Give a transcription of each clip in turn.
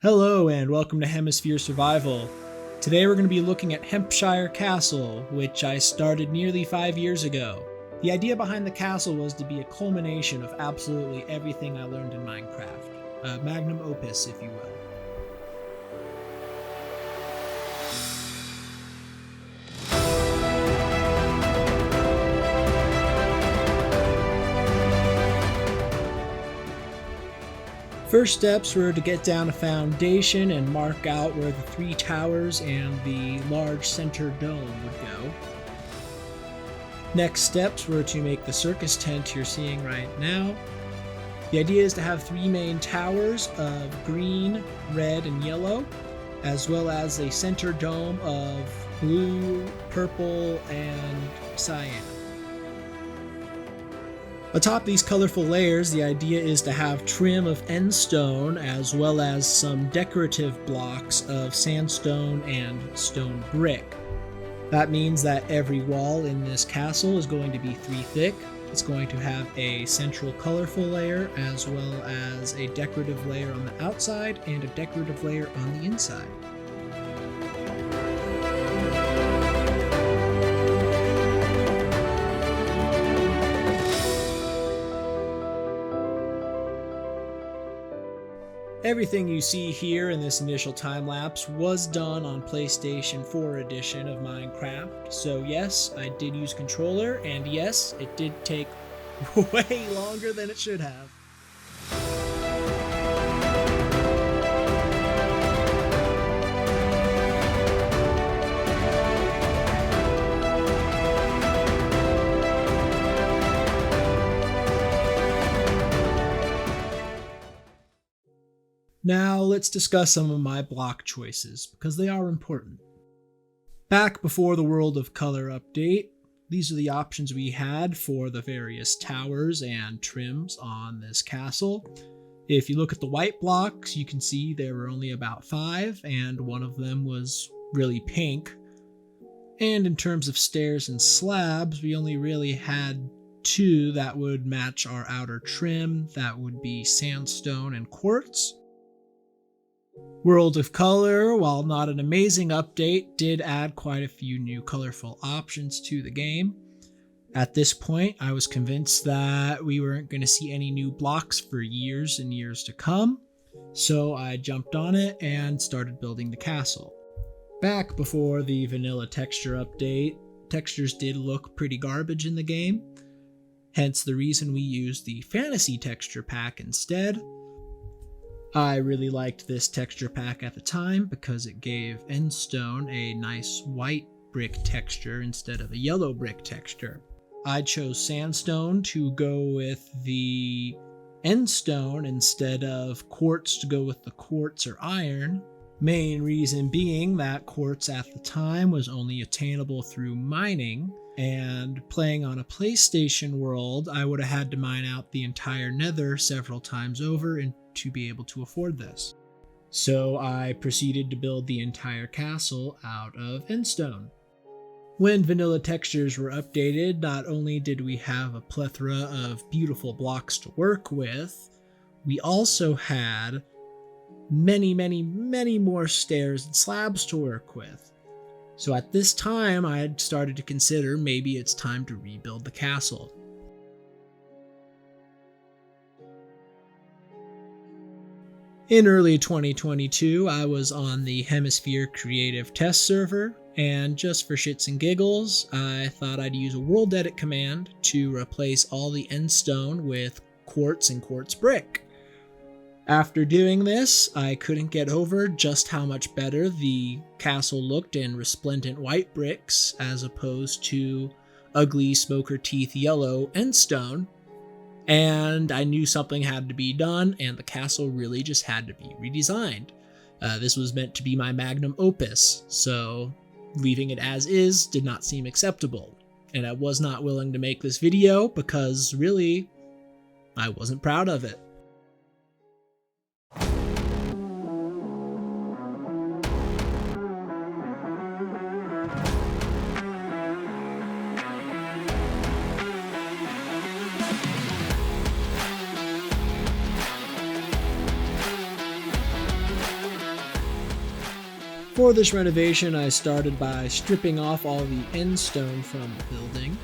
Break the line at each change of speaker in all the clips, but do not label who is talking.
Hello and welcome to Hemisphere Survival. Today we're going to be looking at Hempshire Castle, which I started nearly 5 years ago. The idea behind the castle was to be a culmination of absolutely everything I learned in Minecraft. A magnum opus, if you will. First steps were to get down a foundation and mark out where the 3 towers and the large center dome would go. Next steps were to make the circus tent you're seeing right now. The idea is to have 3 main towers of green, red, and yellow, as well as a center dome of blue, purple, and cyan. Atop these colorful layers, the idea is to have trim of end stone as well as some decorative blocks of sandstone and stone brick. That means that every wall in this castle is going to be 3 thick. It's going to have a central colorful layer as well as a decorative layer on the outside and a decorative layer on the inside. Everything you see here in this initial time lapse was done on PlayStation 4 edition of Minecraft, so yes, I did use controller, and yes, it did take way longer than it should have. Now let's discuss some of my block choices, because they are important. Back before the World of Color update, these are the options we had for the various towers and trims on this castle. If you look at the white blocks, you can see there were only about 5, and one of them was really pink. And in terms of stairs and slabs, we only really had 2 that would match our outer trim. That would be sandstone and quartz. World of Color, while not an amazing update, did add quite a few new colorful options to the game. At this point, I was convinced that we weren't going to see any new blocks for years and years to come, so I jumped on it and started building the castle. Back before the vanilla texture update, textures did look pretty garbage in the game, hence the reason we used the fantasy texture pack instead. I really liked this texture pack at the time because it gave endstone a nice white brick texture instead of a yellow brick texture. I chose sandstone to go with the endstone instead of quartz to go with the quartz or iron. Main reason being that quartz at the time was only attainable through mining, and playing on a PlayStation world, I would have had to mine out the entire nether several times over to be able to afford this. So I proceeded to build the entire castle out of endstone. When vanilla textures were updated, not only did we have a plethora of beautiful blocks to work with, we also had many more stairs and slabs to work with. So at this time, I had started to consider maybe it's time to rebuild the castle. In early 2022, I was on the Hemisphere Creative Test server, and just for shits and giggles, I thought I'd use a world edit command to replace all the endstone with quartz and quartz brick. After doing this, I couldn't get over just how much better the castle looked in resplendent white bricks as opposed to ugly smoker teeth yellow endstone. And I knew something had to be done, and the castle really just had to be redesigned. This was meant to be my magnum opus, so leaving it as is did not seem acceptable. And I was not willing to make this video because, really, I wasn't proud of it. For this renovation, I started by stripping off all the end stone from the building.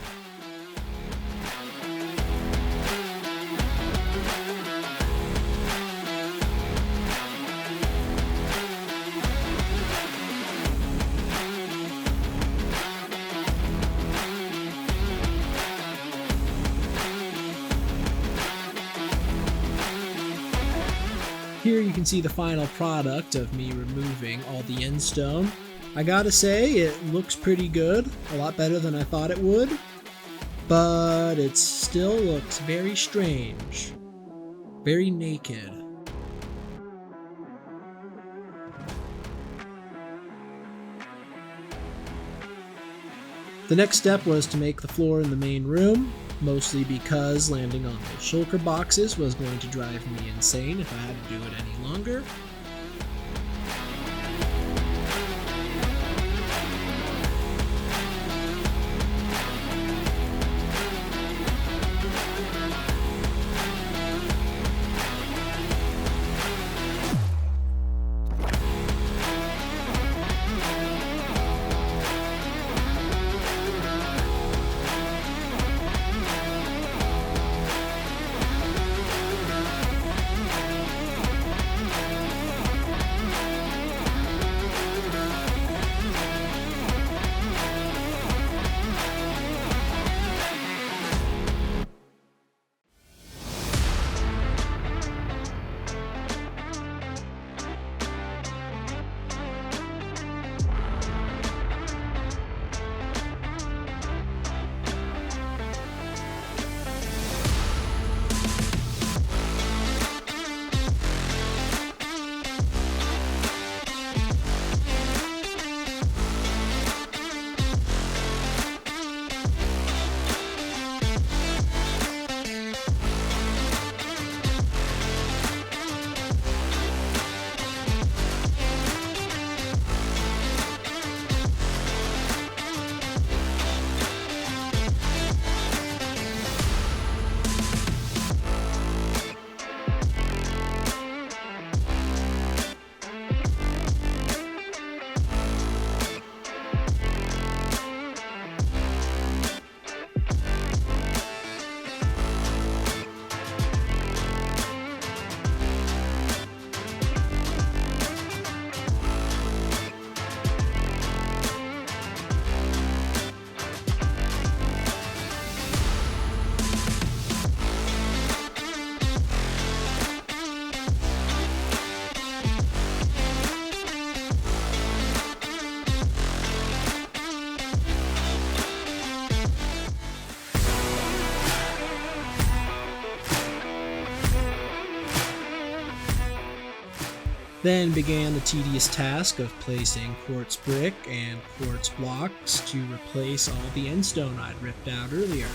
Here you can see the final product of me removing all the end stone. I gotta say, it looks pretty good, a lot better than I thought it would, but it still looks very strange, very naked. The next step was to make the floor in the main room, mostly because landing on those shulker boxes was going to drive me insane if I had to do it any longer. Then began the tedious task of placing quartz brick and quartz blocks to replace all the end stone I'd ripped out earlier.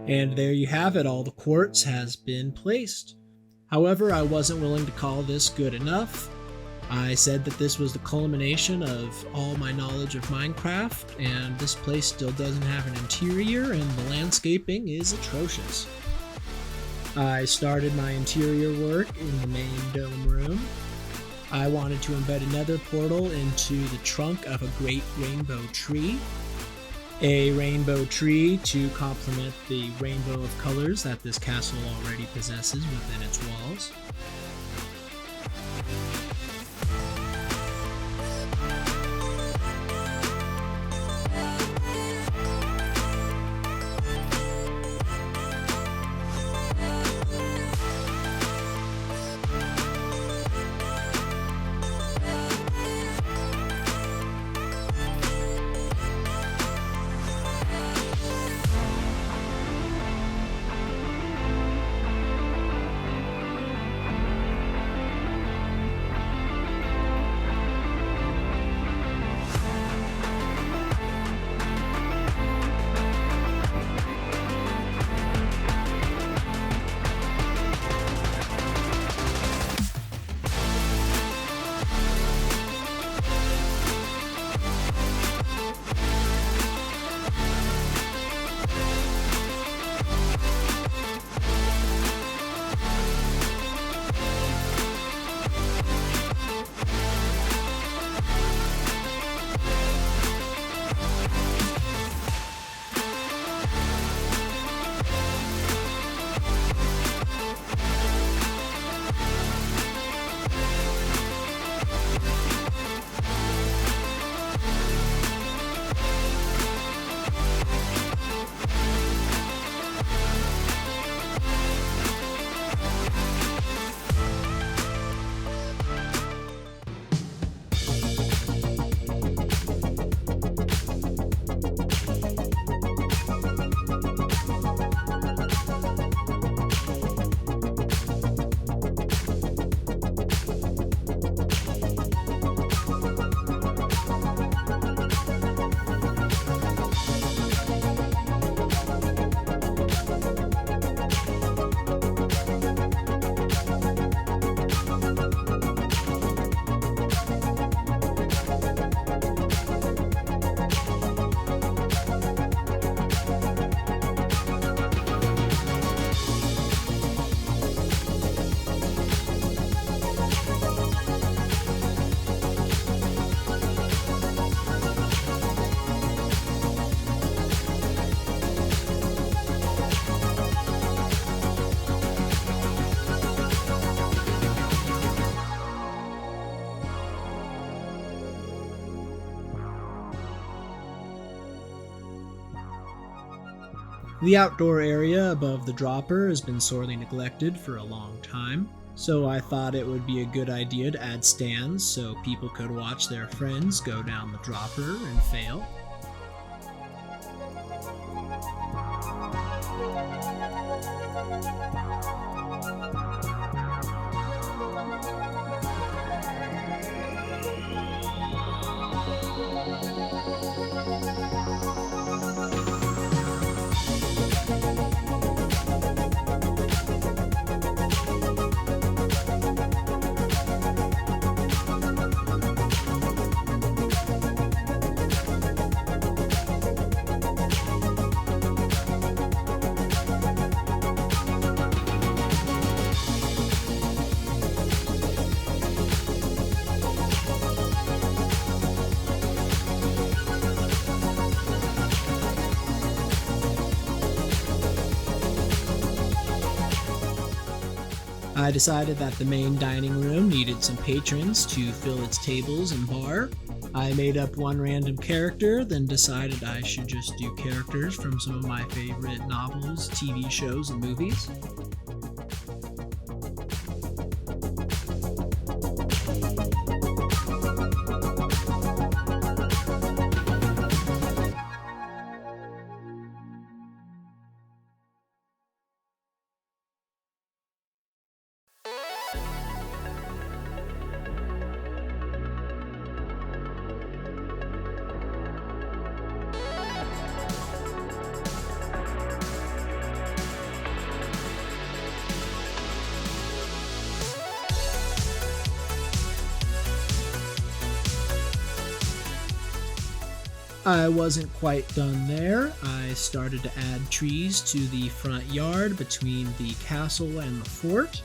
And there you have it, all the quartz has been placed. However, I wasn't willing to call this good enough. I said that this was the culmination of all my knowledge of Minecraft, and this place still doesn't have an interior, and the landscaping is atrocious. I started my interior work in the main dome room. I wanted to embed a nether portal into the trunk of a great rainbow tree. A rainbow tree to complement the rainbow of colors that this castle already possesses within its walls. The outdoor area above the dropper has been sorely neglected for a long time, so I thought it would be a good idea to add stands so people could watch their friends go down the dropper and fail. I decided that the main dining room needed some patrons to fill its tables and bar. I made up one random character, then decided I should just do characters from some of my favorite novels, TV shows, and movies. I wasn't quite done there. I started to add trees to the front yard between the castle and the fort.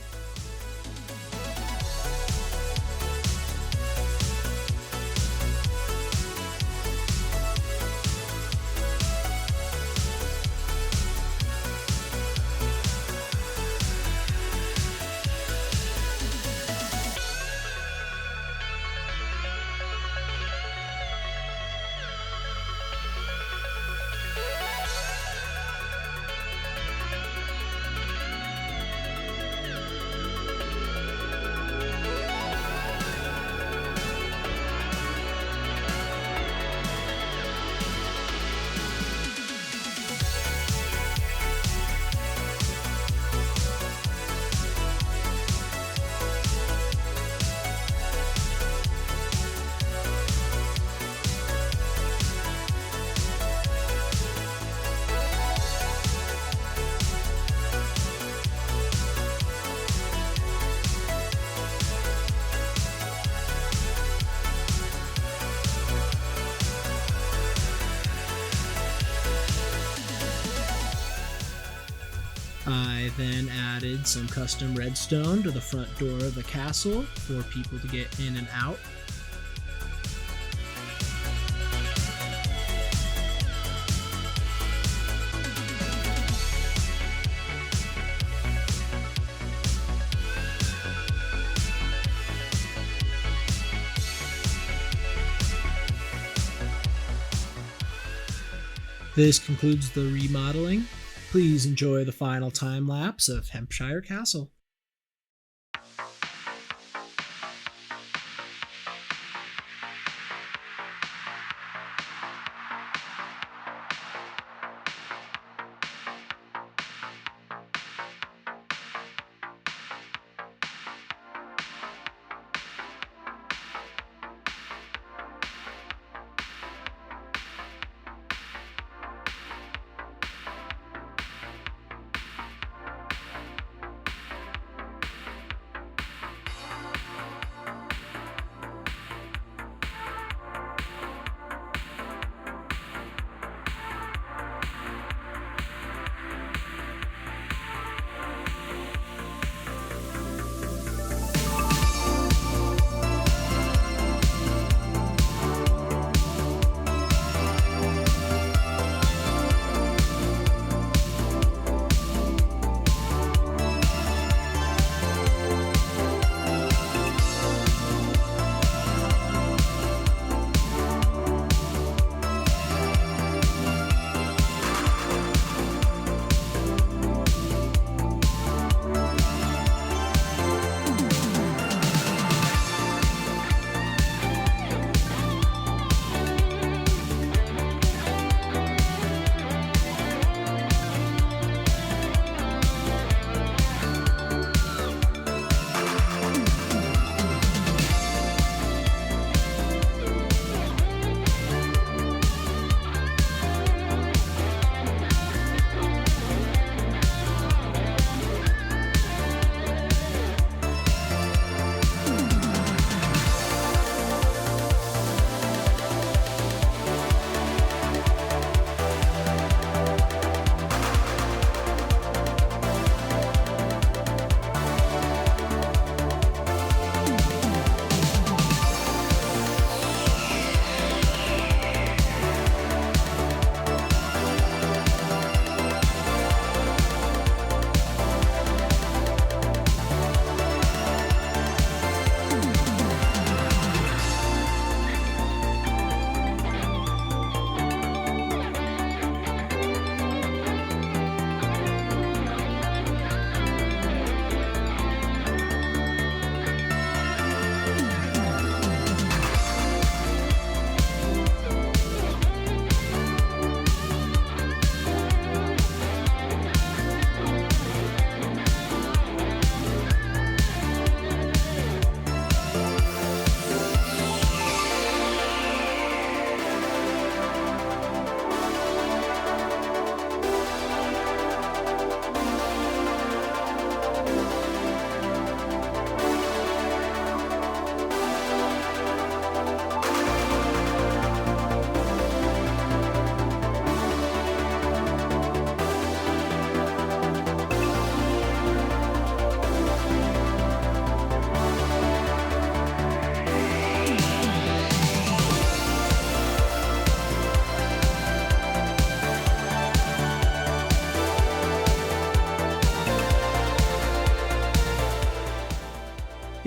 I then added some custom redstone to the front door of the castle for people to get in and out. This concludes the remodeling. Please enjoy the final time lapse of Hempshire Castle.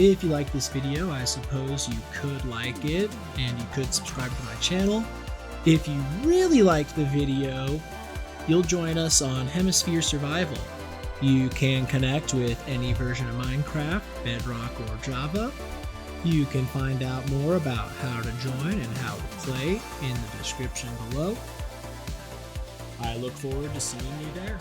If you like this video, I suppose you could like it, and you could subscribe to my channel. If you really liked the video, you'll join us on Hemisphere Survival. You can connect with any version of Minecraft, Bedrock, or Java. You can find out more about how to join and how to play in the description below. I look forward to seeing you there.